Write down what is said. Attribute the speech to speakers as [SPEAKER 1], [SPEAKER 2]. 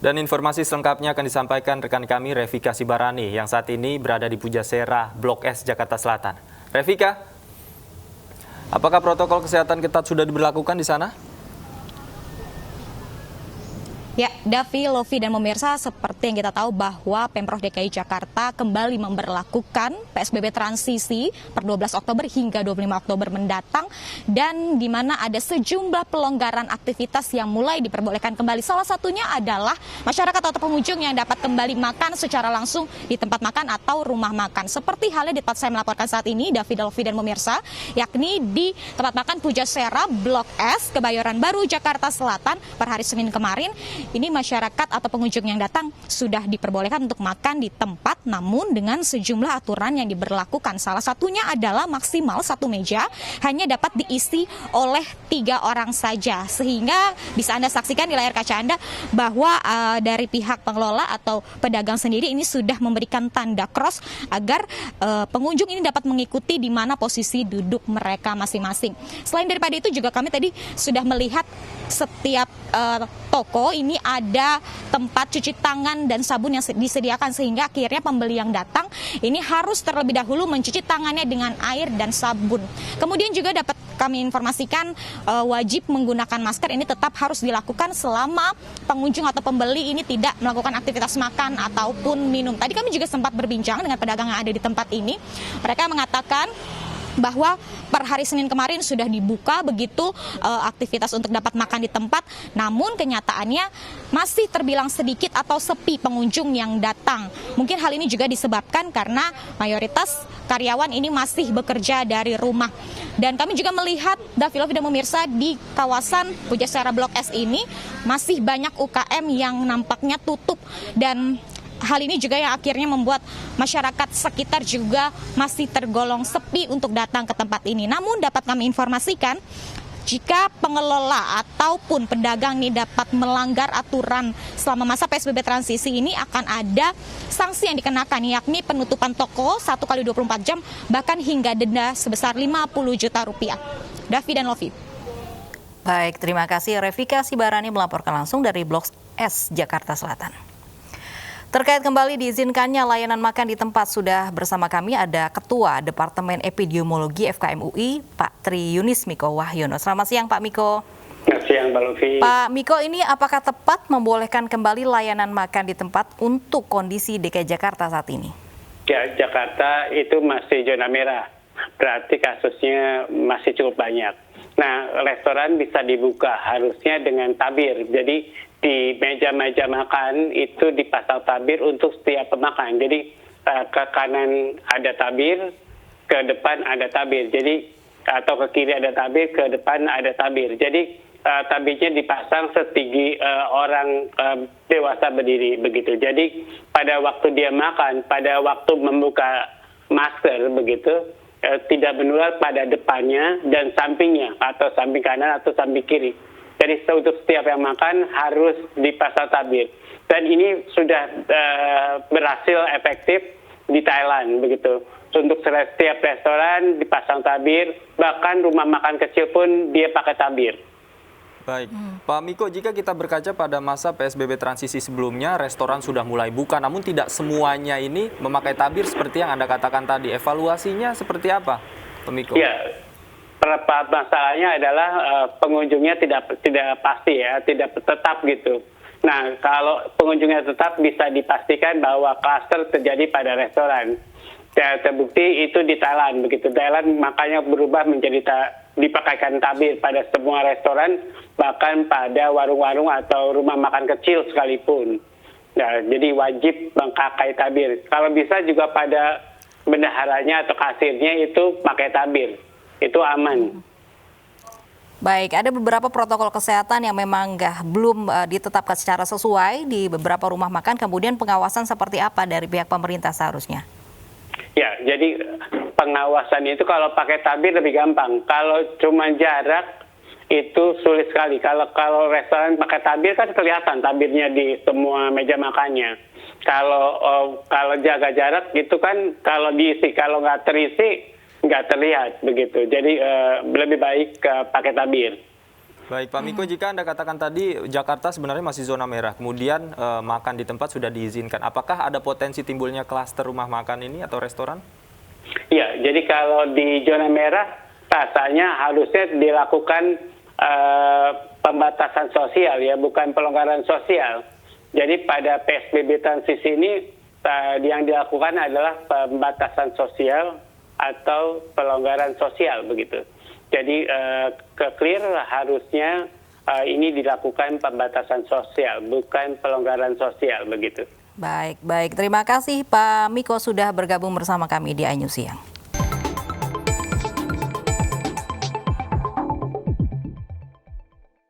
[SPEAKER 1] Dan informasi selengkapnya akan disampaikan rekan kami Revika Sibarani yang saat ini berada di Pujasera, Blok S, Jakarta Selatan. Revika, apakah protokol kesehatan ketat sudah diberlakukan di sana?
[SPEAKER 2] Ya, Davi, Lovi, dan pemirsa, seperti yang kita tahu bahwa Pemprov DKI Jakarta kembali memberlakukan PSBB transisi per 12 Oktober hingga 25 Oktober mendatang, dan di mana ada sejumlah pelonggaran aktivitas yang mulai diperbolehkan kembali. Salah satunya adalah masyarakat atau pengunjung yang dapat kembali makan secara langsung di tempat makan atau rumah makan. Seperti halnya di tempat saya melaporkan saat ini, Davi, Lovi, dan pemirsa, yakni di tempat makan Pujasera Blok S, Kebayoran Baru, Jakarta Selatan per hari Senin kemarin. Ini masyarakat atau pengunjung yang datang sudah diperbolehkan untuk makan di tempat, namun dengan sejumlah aturan yang diberlakukan. Salah satunya adalah maksimal satu meja hanya dapat diisi oleh 3 orang saja. Sehingga bisa Anda saksikan di layar kaca Anda bahwa dari pihak pengelola atau pedagang sendiri ini sudah memberikan tanda cross agar pengunjung ini dapat mengikuti di mana posisi duduk mereka masing-masing. Selain daripada itu juga kami tadi sudah melihat setiap toko ini ada tempat cuci tangan dan sabun yang disediakan, sehingga akhirnya pembeli yang datang ini harus terlebih dahulu mencuci tangannya dengan air dan sabun. Kemudian juga dapat kami informasikan wajib menggunakan masker ini tetap harus dilakukan selama pengunjung atau pembeli ini tidak melakukan aktivitas makan ataupun minum. Tadi kami juga sempat berbincang dengan pedagang yang ada di tempat ini. Mereka mengatakan bahwa per hari Senin kemarin sudah dibuka begitu aktivitas untuk dapat makan di tempat, namun kenyataannya masih terbilang sedikit atau sepi pengunjung yang datang. Mungkin hal ini juga disebabkan karena mayoritas karyawan ini masih bekerja dari rumah. Dan kami juga melihat, Davilovi dan pemirsa, di kawasan Pujasera Blok S ini masih banyak UKM yang nampaknya tutup, dan hal ini juga yang akhirnya membuat masyarakat sekitar juga masih tergolong sepi untuk datang ke tempat ini. Namun dapat kami informasikan, jika pengelola ataupun pedagang ini dapat melanggar aturan selama masa PSBB transisi ini, akan ada sanksi yang dikenakan, yakni penutupan toko 1 kali 24 jam, bahkan hingga denda sebesar 50 juta rupiah. Davi dan Lovi.
[SPEAKER 3] Baik, terima kasih Revika Sibarani melaporkan langsung dari Blok S, Jakarta Selatan. Terkait kembali diizinkannya layanan makan di tempat, sudah bersama kami ada Ketua Departemen Epidemiologi FKM UI, Pak Tri Yunis Miko Wahyono. Selamat siang Pak Miko.
[SPEAKER 4] Selamat siang Mbak Lufi.
[SPEAKER 3] Pak Miko, ini apakah tepat membolehkan kembali layanan makan di tempat untuk kondisi DKI Jakarta saat ini?
[SPEAKER 4] Ya, Jakarta itu masih zona merah, berarti kasusnya masih cukup banyak. Nah, restoran bisa dibuka harusnya dengan tabir. Jadi di meja-meja makan itu dipasang tabir untuk setiap pemakan. Jadi ke kanan ada tabir, ke depan ada tabir. Jadi atau ke kiri ada tabir, ke depan ada tabir. Jadi tabirnya dipasang setinggi orang dewasa berdiri begitu. Jadi pada waktu dia makan, pada waktu membuka masker begitu, tidak menular pada depannya dan sampingnya, atau samping kanan atau samping kiri. Jadi untuk setiap yang makan harus dipasang tabir. Dan ini sudah berhasil efektif di Thailand begitu. Untuk setiap restoran dipasang tabir, bahkan rumah makan kecil pun dia pakai tabir.
[SPEAKER 1] Baik, Pak Miko, jika kita berkaca pada masa PSBB transisi sebelumnya, restoran sudah mulai buka, namun tidak semuanya ini memakai tabir seperti yang Anda katakan tadi. Evaluasinya seperti apa, Pak Miko?
[SPEAKER 4] Ya, masalahnya adalah pengunjungnya tidak pasti ya, tidak tetap gitu. Nah, kalau pengunjungnya tetap bisa dipastikan bahwa klaster terjadi pada restoran. Terbukti itu di Thailand begitu. Thailand makanya berubah menjadi dipakaikan tabir pada semua restoran, bahkan pada warung-warung atau rumah makan kecil sekalipun. Nah, jadi wajib memakai tabir. Kalau bisa juga pada bendaharanya atau kasirnya itu pakai tabir. Itu aman.
[SPEAKER 3] Baik, ada beberapa protokol kesehatan yang memang belum ditetapkan secara sesuai di beberapa rumah makan. Kemudian pengawasan seperti apa dari pihak pemerintah seharusnya?
[SPEAKER 4] Ya, jadi pengawasan itu kalau pakai tabir lebih gampang. Kalau cuma jarak itu sulit sekali. Kalau restoran pakai tabir kan kelihatan tabirnya di semua meja makannya. Kalau jaga jarak itu kan kalau diisi, kalau nggak terisi nggak terlihat begitu. Jadi lebih baik pakai tabir.
[SPEAKER 1] Baik, Pak Miko, jika Anda katakan tadi Jakarta sebenarnya masih zona merah, kemudian makan di tempat sudah diizinkan. Apakah ada potensi timbulnya klaster rumah makan ini atau restoran?
[SPEAKER 4] Ya, jadi kalau di zona merah rasanya harusnya dilakukan pembatasan sosial ya, bukan pelonggaran sosial. Jadi pada PSBB transisi ini yang dilakukan adalah pembatasan sosial atau pelonggaran sosial begitu. Jadi clear harusnya ini dilakukan pembatasan sosial, bukan pelonggaran sosial begitu.
[SPEAKER 3] Baik. Terima kasih Pak Miko sudah bergabung bersama kami di iNews Siang.